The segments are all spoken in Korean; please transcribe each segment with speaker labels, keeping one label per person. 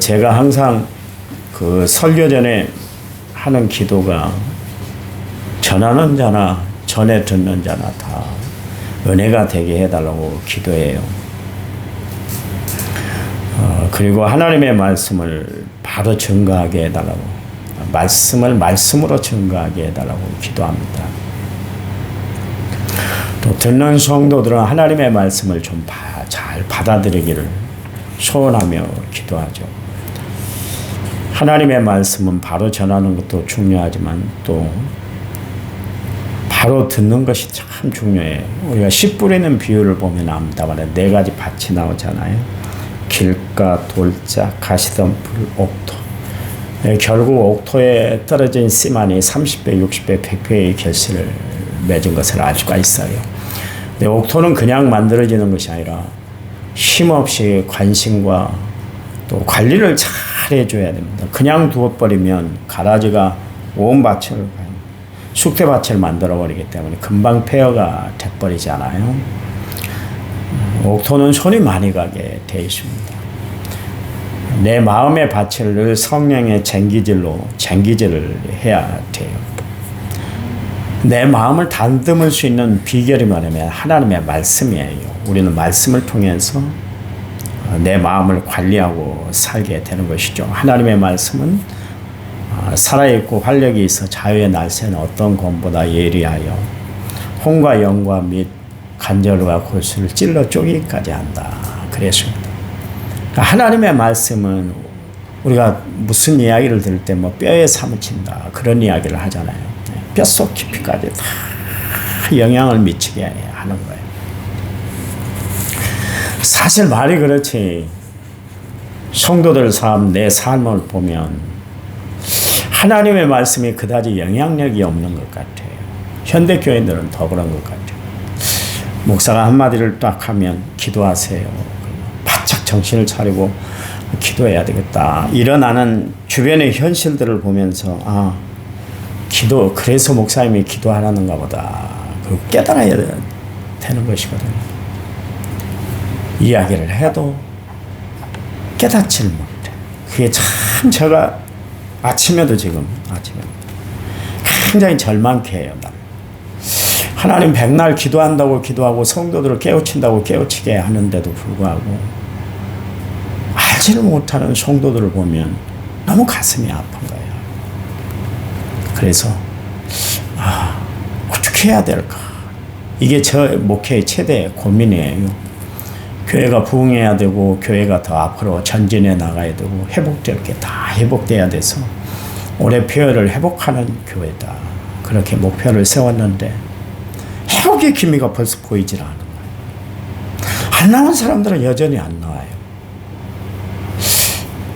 Speaker 1: 제가 항상 그 설교 전에 하는 기도가 전하는 자나 전에 듣는 자나 다 은혜가 되게 해달라고 기도해요. 그리고 하나님의 말씀을 바로 증거하게 해달라고, 말씀을 말씀으로 증거하게 해달라고 기도합니다. 또 듣는 성도들은 하나님의 말씀을 좀 잘 받아들이기를 소원하며 기도하죠. 하나님의 말씀은 바로 전하는 것도 중요하지만 또 바로 듣는 것이 참 중요해요. 우리가 씨 뿌리는 비유를 보면 압니다만 네 가지 밭이 나오잖아요. 길가, 돌짝, 가시덤불, 옥토. 결국 옥토에 떨어진 씨만이 30배, 60배, 100배의 결실을 맺은 것을 알 수가 있어요. 근데 옥토는 그냥 만들어지는 것이 아니라 쉼없이 관심과 또 관리를 잘 해줘야 됩니다. 그냥 두어버리면 가라지가 온 밭을, 쑥대밭을 만들어버리기 때문에 금방 폐허가 돼버리잖아요. 옥토는 손이 많이 가게 되어 있습니다. 내 마음의 밭을 늘 성령의 쟁기질로 쟁기질을 해야 돼요. 내 마음을 다듬을 수 있는 비결이 뭐냐면 하나님의 말씀이에요. 우리는 말씀을 통해서 내 마음을 관리하고 살게 되는 것이죠. 하나님의 말씀은 살아있고 활력이 있어 자유의 날새는 어떤 검보다 예리하여 혼과 영과 및 관절과 골수를 찔러 쪼개기까지 한다. 그랬습니다. 그러니까 하나님의 말씀은 우리가 무슨 이야기를 들을 때 뭐 뼈에 사무친다 그런 이야기를 하잖아요. 뼛속 깊이까지 다 영향을 미치게 하는 거예요. 사실 말이 그렇지 성도들 삶, 내 삶을 보면 하나님의 말씀이 그다지 영향력이 없는 것 같아요. 현대교인들은 더 그런 것 같아요. 목사가 한마디를 딱 하면 기도하세요. 바짝 정신을 차리고 기도해야 되겠다. 일어나는 주변의 현실들을 보면서 기도, 그래서 목사님이 기도하라는가 보다. 그리고 깨달아야 되는 것이거든요. 이야기를 해도 깨닫지를 못해. 그게 참 제가 아침에도 굉장히 절망케 해요. 하나님 백날 기도한다고 기도하고 성도들을 깨우친다고 깨우치게 하는데도 불구하고 알지를 못하는 성도들을 보면 너무 가슴이 아픈 거예요. 그래서 어떻게 해야 될까? 이게 저 목회의 최대 고민이에요. 교회가 부흥해야 되고 교회가 더 앞으로 전진해 나가야 되고 회복될 게 다 회복돼야 돼서 올해 표현을 회복하는 교회다. 그렇게 목표를 세웠는데 회복의 기미가 벌써 보이질 않은 거예요. 안 나온 사람들은 여전히 안 나와요.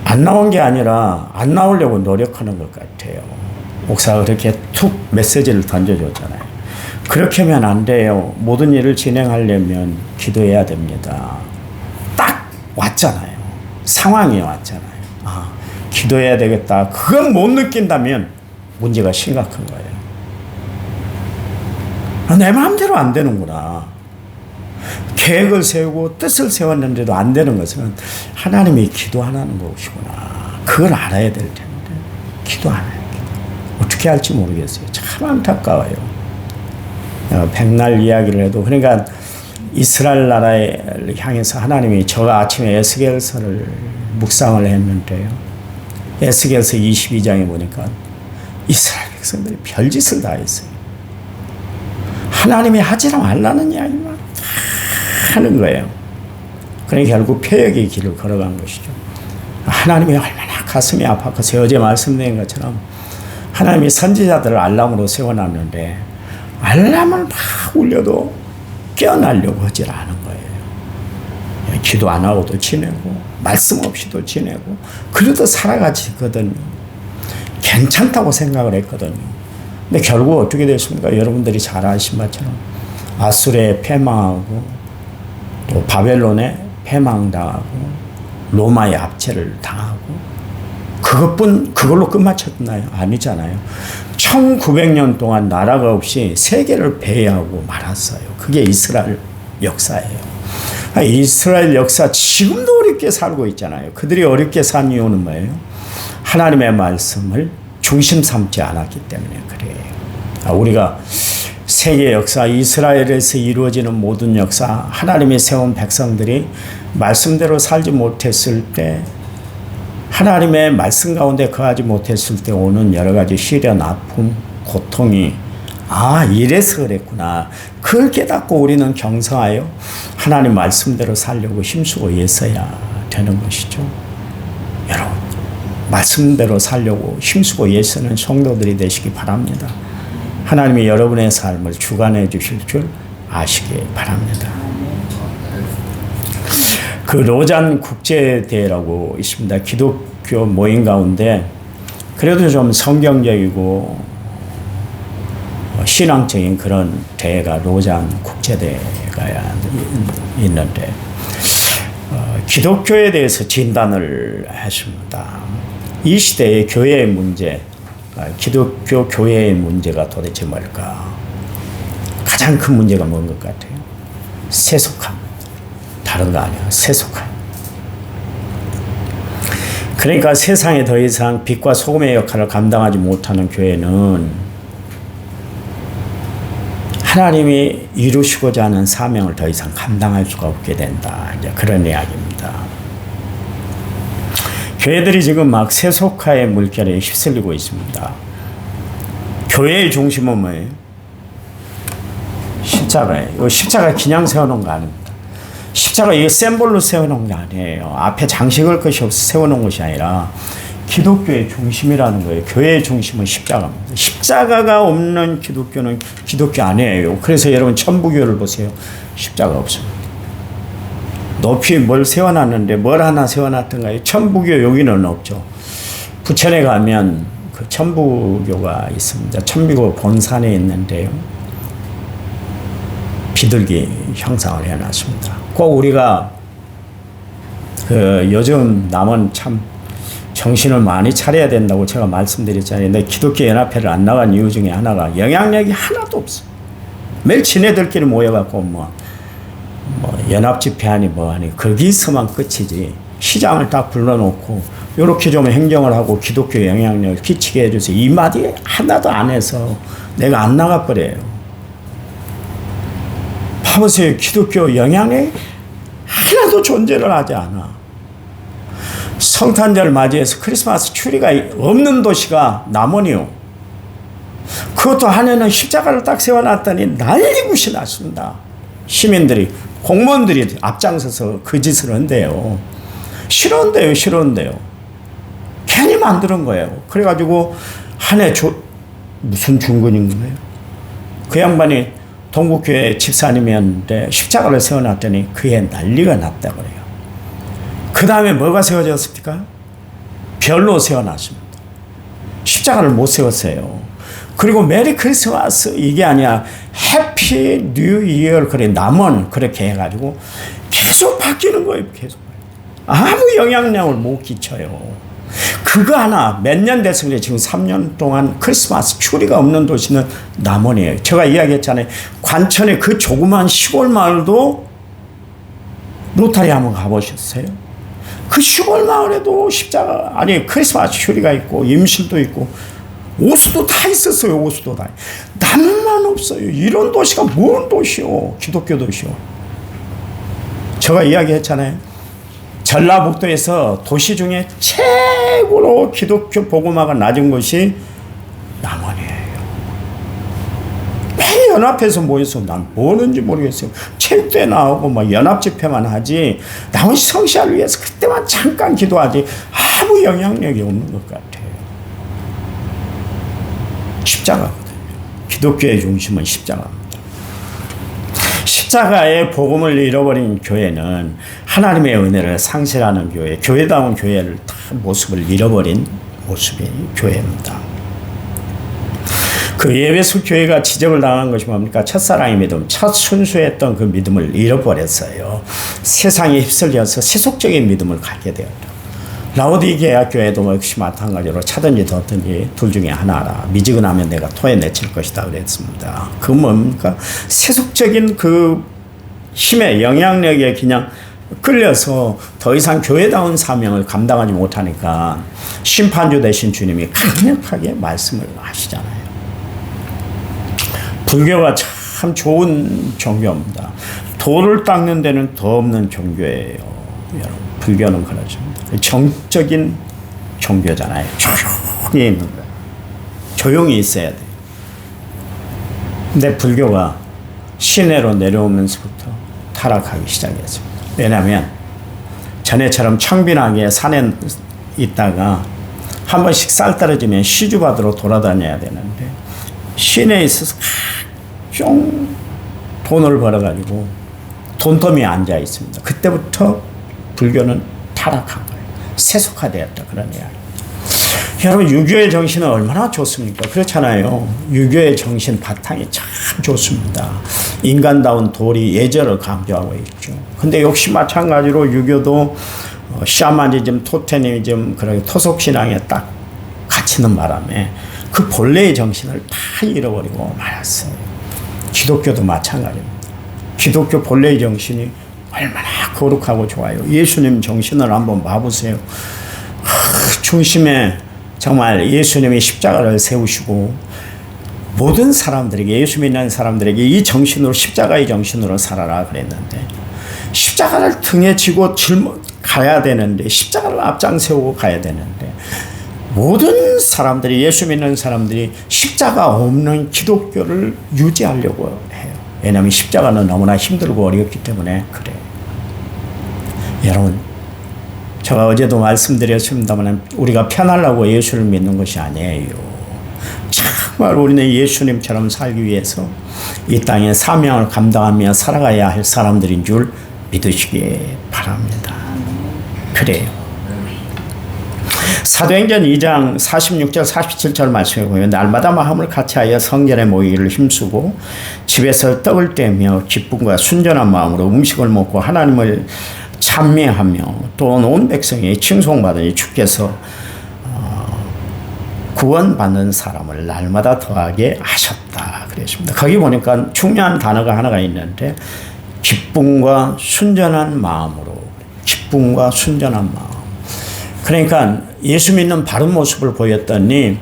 Speaker 1: 안 나온 게 아니라 안 나오려고 노력하는 것 같아요. 목사가 그렇게 툭 메시지를 던져줬잖아요. 그렇게 하면 안 돼요. 모든 일을 진행하려면 기도해야 됩니다. 딱 왔잖아요. 상황이 왔잖아요. 기도해야 되겠다. 그건 못 느낀다면 문제가 심각한 거예요. 내 마음대로 안 되는구나. 계획을 세우고 뜻을 세웠는데도 안 되는 것은 하나님이 기도하라는 것이구나. 그걸 알아야 될 텐데 기도 안 해요. 어떻게 할지 모르겠어요. 참 안타까워요. 백날 이야기를 해도, 그러니까 이스라엘 나라를 향해서 하나님이, 제가 아침에 에스겔서를 묵상을 했는데요. 에스겔서 22장에 보니까 이스라엘 백성들이 별짓을 다 했어요. 하나님이 하지 말라는 이야기만 하는 거예요. 그러니까 결국 폐역의 길을 걸어간 것이죠. 하나님이 얼마나 가슴이 아팠겠어요. 어제 말씀드린 것처럼 하나님이 선지자들을 알람으로 세워놨는데 알람을 막 울려도 깨어나려고 하질 않은 거예요. 기도 안 하고도 지내고 말씀 없이도 지내고 그래도 살아가지거든요. 괜찮다고 생각을 했거든요. 근데 결국 어떻게 됐습니까? 여러분들이 잘 아신 것처럼 아수르에 패망하고 또 바벨론에 패망당하고 로마의 압제를 당하고 그걸로 끝마쳤나요? 아니잖아요. 1900년 동안 나라가 없이 세계를 배회하고 말았어요. 그게 이스라엘 역사예요. 이스라엘 역사 지금도 어렵게 살고 있잖아요. 그들이 어렵게 산 이유는 뭐예요? 하나님의 말씀을 중심 삼지 않았기 때문에 그래요. 우리가 세계 역사, 이스라엘에서 이루어지는 모든 역사, 하나님이 세운 백성들이 말씀대로 살지 못했을 때, 하나님의 말씀 가운데 거하지 못했을 때 오는 여러 가지 시련, 아픔, 고통이 이래서 그랬구나. 그걸 깨닫고 우리는 경성하여 하나님 말씀대로 살려고 힘쓰고 애써야 되는 것이죠. 여러분, 말씀대로 살려고 힘쓰고 애쓰는 성도들이 되시기 바랍니다. 하나님이 여러분의 삶을 주관해 주실 줄 아시기 바랍니다. 그 로잔 국제대회라고 있습니다. 기독교 모임 가운데 그래도 좀 성경적이고 신앙적인 그런 대회가 로잔 국제대회가 있는데 기독교에 대해서 진단을 했습니다. 이 시대의 교회의 문제, 기독교 교회의 문제가 도대체 뭘까? 가장 큰 문제가 뭔 것 같아요? 세속함. 다른 거 아니야. 세속함. 그러니까 세상에 더 이상 빛과 소금의 역할을 감당하지 못하는 교회는 하나님이 이루시고자 하는 사명을 더 이상 감당할 수가 없게 된다. 이제 그런 이야기입니다. 교회들이 지금 막 세속화의 물결에 휩쓸리고 있습니다. 교회의 중심은 뭐예요? 십자가예요. 이거 십자가 그냥 세워놓은 거 아닙니다. 십자가 이게 셈볼로 세워놓은 게 아니에요. 앞에 장식할 것이 없어 세워놓은 것이 아니라 기독교의 중심이라는 거예요. 교회의 중심은 십자가입니다. 십자가가 없는 기독교는 기독교 아니에요. 그래서 여러분 천부교를 보세요. 십자가 없습니다. 높이 뭘 세워놨는데 뭘 하나 세워놨던가요? 천부교 여기는 없죠. 부천에 가면 그 천부교가 있습니다. 천부교 본산에 있는데요. 비둘기 형상을 해놨습니다. 꼭 우리가 그 요즘 남은 참 정신을 많이 차려야 된다고 제가 말씀드렸잖아요. 근데 기독교 연합회를 안 나간 이유 중에 하나가 영향력이 하나도 없어. 매일 지네들끼리 모여갖고 뭐 연합 집회하니 뭐하니 거기서만 끝이지. 시장을 딱 불러놓고 이렇게 좀 행정을 하고 기독교 영향력을 끼치게 해주세요. 이 마디 하나도 안 해서 내가 안 나가버려요. 봐보세요. 기독교 영향력이 하나도 존재를 하지 않아. 성탄절 맞이해서 크리스마스 추리가 없는 도시가 남원이요. 그것도 한 해는 십자가를 딱 세워놨더니 난리굿이 났습니다. 시민들이, 공무원들이 앞장서서 그 짓을 한대요. 싫은데요. 괜히 만드는 거예요. 그래가지고 한 해 무슨 중근인 거예요? 그 양반이 동국교회 집사님이었는데 십자가를 세워놨더니 그해 난리가 났다 그래요. 그 다음에 뭐가 세워졌습니까? 별로 세워놨습니다. 십자가를 못 세웠어요. 그리고 메리 크리스마스 이게 아니야. 해피 뉴 이어 그래 남원 그렇게 해가지고 계속 바뀌는 거예요. 계속. 아무 영향력을 못 끼쳐요. 그거 하나 몇 년 됐을 때 지금 3년 동안 크리스마스 추리가 없는 도시는 남원이에요. 제가 이야기했잖아요. 관천의 그 조그만 시골 마을도 로타리 한번 가보셨어요? 그 시골 마을에도 십자가 아니 크리스마스 추리가 있고 임실도 있고 오수도 다 있었어요. 오수도 다. 남만 없어요. 이런 도시가 뭔 도시요? 기독교 도시요. 제가 이야기했잖아요. 전라북도에서 도시 중에 최고로 기독교 복음화가 낮은 곳이 남원이에요. 매일 연합해서 모여서 난 뭐는지 모르겠어요. 체육대회 나오고 뭐 연합 집회만 하지 남원 성시아를 위해서 그때만 잠깐 기도하지 아무 영향력이 없는 것 같아요. 십자가거든요. 기독교의 중심은 십자가입니다. 십자가의 복음을 잃어버린 교회는 하나님의 은혜를 상실하는 교회, 교회다운 교회를 다 모습을 잃어버린 모습이 교회입니다. 그 예배소 교회가 지적을 당한 것이 뭡니까? 첫사랑의 믿음, 첫 순수했던 그 믿음을 잃어버렸어요. 세상에 휩쓸려서 세속적인 믿음을 갖게 되었다. 라오디게아 교회도 역시 마찬가지로 차든지 뒀든지 둘 중에 하나라. 미지근하면 내가 토해 내칠 것이다 그랬습니다. 그 뭡니까? 세속적인 그 힘에 영향력에 그냥 끌려서 더 이상 교회다운 사명을 감당하지 못하니까 심판주 되신 주님이 강력하게 말씀을 하시잖아요. 불교가 참 좋은 종교입니다. 돌을 닦는 데는 더 없는 종교예요. 여러분, 불교는 그러죠. 정적인 종교잖아요. 조용히 있는 거예요. 조용히 있어야 돼요. 근데 불교가 시내로 내려오면서부터 타락하기 시작했습니다. 왜냐하면 전에처럼 청빈하게 산에 있다가 한 번씩 쌀 떨어지면 시주받으러 돌아다녀야 되는데 시내에 있어서 각종 돈을 벌어가지고 돈더미에 앉아 있습니다. 그때부터 불교는 타락한 거예요. 세속화되었다, 그런 이야기. 여러분, 유교의 정신은 얼마나 좋습니까? 그렇잖아요. 유교의 정신 바탕이 참 좋습니다. 인간다운 도리, 예절을 강조하고 있죠. 근데 역시 마찬가지로 유교도 샤머니즘, 토테미즘, 그런 토속신앙에 딱 갇히는 바람에 그 본래의 정신을 다 잃어버리고 말았어요. 기독교도 마찬가지입니다. 기독교 본래의 정신이 얼마나 거룩하고 좋아요. 예수님 정신을 한번 봐보세요. 중심에 정말 예수님이 십자가를 세우시고 모든 사람들에게, 예수 믿는 사람들에게 이 정신으로, 십자가의 정신으로 살아라 그랬는데 십자가를 등에 지고 가야 되는데, 십자가를 앞장 세우고 가야 되는데 모든 사람들이, 예수 믿는 사람들이 십자가 없는 기독교를 유지하려고 해요. 왜냐하면 십자가는 너무나 힘들고 어렵기 때문에 그래요. 여러분, 제가 어제도 말씀드렸습니다만 우리가 편하려고 예수를 믿는 것이 아니에요. 정말 우리는 예수님처럼 살기 위해서 이 땅에 사명을 감당하며 살아가야 할 사람들인 줄 믿으시기 바랍니다. 그래요. 사도행전 2장 46절 47절 말씀해 보면 날마다 마음을 같이하여 성전에 모이기를 힘쓰고 집에서 떡을 떼며 기쁨과 순전한 마음으로 음식을 먹고 하나님을 찬미하며 또 온 백성이 칭송받으니 주께서 구원받는 사람을 날마다 더하게 하셨다 그랬습니다. 거기 보니까 중요한 단어가 하나가 있는데 기쁨과 순전한 마음으로, 기쁨과 순전한 마음. 그러니까 예수 믿는 바른 모습을 보였더니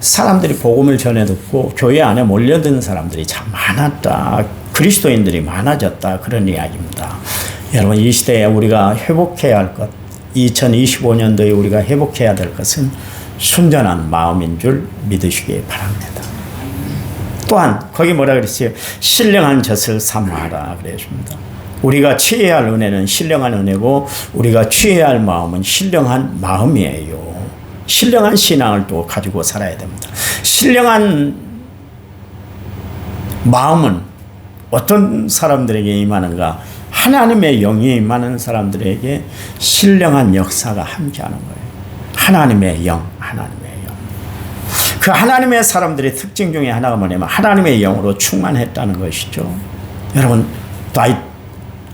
Speaker 1: 사람들이 복음을 전해 듣고 교회 안에 몰려든 사람들이 참 많았다. 그리스도인들이 많아졌다. 그런 이야기입니다. 여러분, 이 시대에 우리가 회복해야 할 것, 2025년도에 우리가 회복해야 될 것은 순전한 마음인 줄 믿으시기 바랍니다. 또한 거기 뭐라 그랬어요? 신령한 젖을 삼아라 그랬습니다. 우리가 취해야 할 은혜는 신령한 은혜고 우리가 취해야 할 마음은 신령한 마음이에요. 신령한 신앙을 또 가지고 살아야 됩니다. 신령한 마음은 어떤 사람들에게 임하는가? 하나님의 영이 임하는 사람들에게 신령한 역사가 함께하는 거예요. 하나님의 영, 하나님의 영. 그 하나님의 사람들의 특징 중에 하나가 뭐냐면 하나님의 영으로 충만했다는 것이죠. 여러분, 다윗,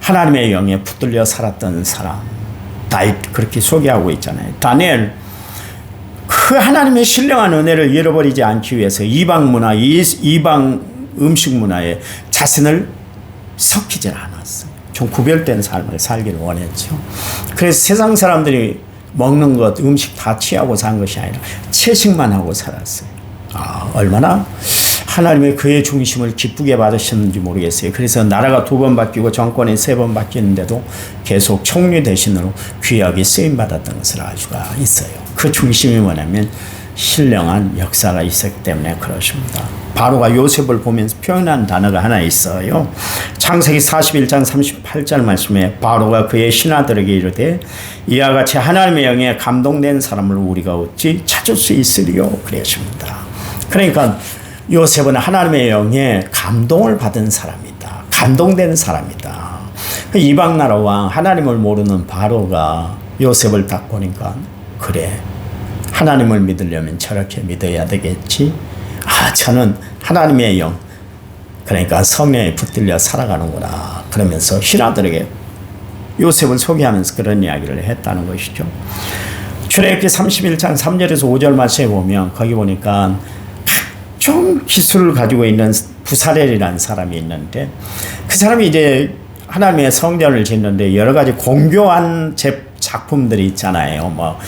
Speaker 1: 하나님의 영에 붙들려 살았던 사람, 다윗 그렇게 소개하고 있잖아요. 다니엘, 그 하나님의 신령한 은혜를 잃어버리지 않기 위해서 이방 문화, 이방 음식 문화에 자신을 섞이질 않았어요. 좀 구별된 삶을 살기를 원했죠. 그래서 세상 사람들이 먹는 것, 음식 다 취하고 산 것이 아니라 채식만 하고 살았어요. 얼마나 하나님의 그의 중심을 기쁘게 받으셨는지 모르겠어요. 그래서 나라가 2번 바뀌고 정권이 3번 바뀌는데도 계속 총리 대신으로 귀하게 쓰임받았던 것을 알 수가 있어요. 그 중심이 뭐냐면 신령한 역사가 있었기 때문에 그렇습니다. 바로가 요셉을 보면서 표현한 단어가 하나 있어요. 창세기 41장 38절 말씀에 바로가 그의 신하들에게 이르되 이와 같이 하나님의 영에 감동된 사람을 우리가 어찌 찾을 수 있으리요 그랬습니다. 그러니까 요셉은 하나님의 영에 감동을 받은 사람이다. 감동된 사람이다. 이방 나라 왕, 하나님을 모르는 바로가 요셉을 딱 보니까 그래, 하나님을 믿으려면 저렇게 믿어야 되겠지. 저는 하나님의 영, 그러니까 성령에 붙들려 살아가는구나. 그러면서 신하들에게 요셉을 소개하면서 그런 이야기를 했다는 것이죠. 출애굽기 31장 3절에서 5절 말씀에 보면 거기 보니까 각종 기술을 가지고 있는 부사렐이라는 사람이 있는데 그 사람이 이제 하나님의 성전을 짓는데 여러 가지 공교한 작품들이 있잖아요. 뭐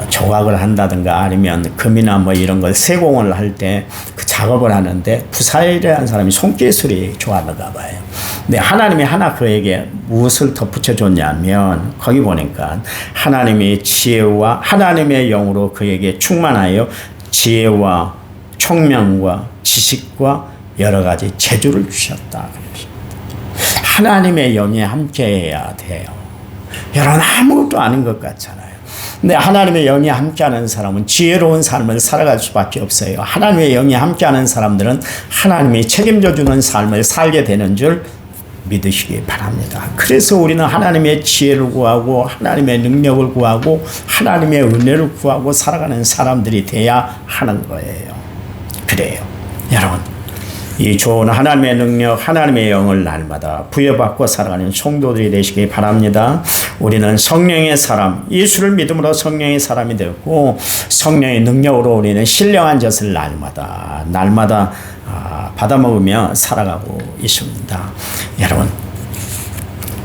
Speaker 1: 조각을 한다든가 아니면 금이나 뭐 이런 걸 세공을 할 때 그 작업을 하는데 부사일이라는 사람이 손기술이 좋았는가 봐요. 근데 하나님이 하나 그에게 무엇을 덧붙여 줬냐면 거기 보니까 하나님의 지혜와 하나님의 영으로 그에게 충만하여 지혜와 총명과 지식과 여러 가지 재주를 주셨다. 하나님의 영이 함께해야 돼요. 여러분 아무것도 아닌 것 같잖아요. 근데 하나님의 영이 함께하는 사람은 지혜로운 삶을 살아갈 수밖에 없어요. 하나님의 영이 함께하는 사람들은 하나님이 책임져 주는 삶을 살게 되는 줄 믿으시기 바랍니다. 그래서 우리는 하나님의 지혜를 구하고 하나님의 능력을 구하고 하나님의 은혜를 구하고 살아가는 사람들이 돼야 하는 거예요. 그래요. 여러분 이 좋은 하나님의 능력, 하나님의 영을 날마다 부여받고 살아가는 성도들이 되시기 바랍니다. 우리는 성령의 사람, 예수를 믿음으로 성령의 사람이 되었고 성령의 능력으로 우리는 신령한 젖을 날마다 받아먹으며 살아가고 있습니다. 여러분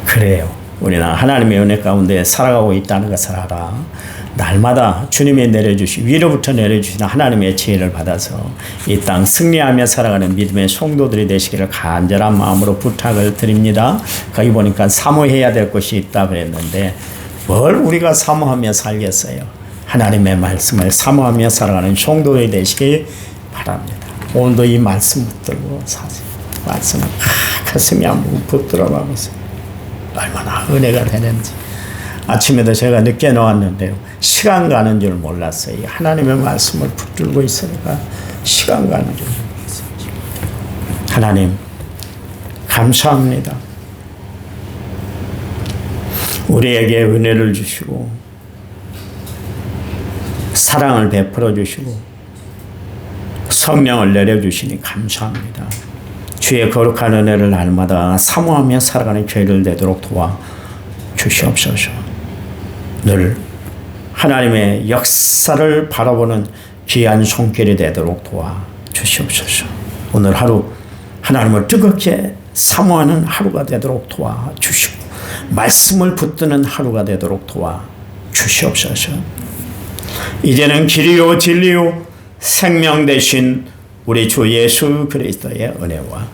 Speaker 1: 그래요. 우리는 하나님의 은혜 가운데 살아가고 있다는 것을 알아. 날마다 주님이 위로부터 내려주시는 하나님의 지혜를 받아서 이 땅 승리하며 살아가는 믿음의 성도들이 되시기를 간절한 마음으로 부탁을 드립니다. 거기 보니까 사모해야 될 것이 있다 그랬는데 뭘 우리가 사모하며 살겠어요? 하나님의 말씀을 사모하며 살아가는 성도들이 되시기 바랍니다. 오늘도 이 말씀 붙들고 사세요. 말씀을 가슴이 한번 붙들어 봐보세요. 얼마나 은혜가 되는지. 아침에도 제가 늦게 나왔는데요. 시간 가는 줄 몰랐어요. 하나님의 말씀을 붙들고 있으니까 시간 가는 줄 몰랐어요. 하나님 감사합니다. 우리에게 은혜를 주시고 사랑을 베풀어 주시고 성령을 내려주시니 감사합니다. 주의 거룩한 은혜를 날마다 사모하며 살아가는 저희를 되도록 도와 주시옵소서. 늘 하나님의 역사를 바라보는 귀한 손길이 되도록 도와 주시옵소서. 오늘 하루 하나님을 뜨겁게 사모하는 하루가 되도록 도와 주시고 말씀을 붙드는 하루가 되도록 도와 주시옵소서. 이제는 길이요 진리요 생명 되신 우리 주 예수 그리스도의 은혜와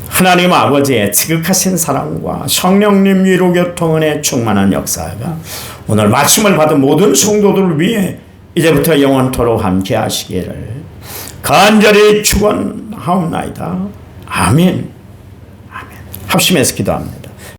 Speaker 1: 하나님 아버지의 지극하신 사랑과 성령님 위로 교통은혜 충만한 역사가 오늘 말씀을 받은 모든 성도들을 위해 이제부터 영원토록 함께 하시기를 간절히 축원하옵나이다. 아멘. 아멘. 합심해서 기도합니다.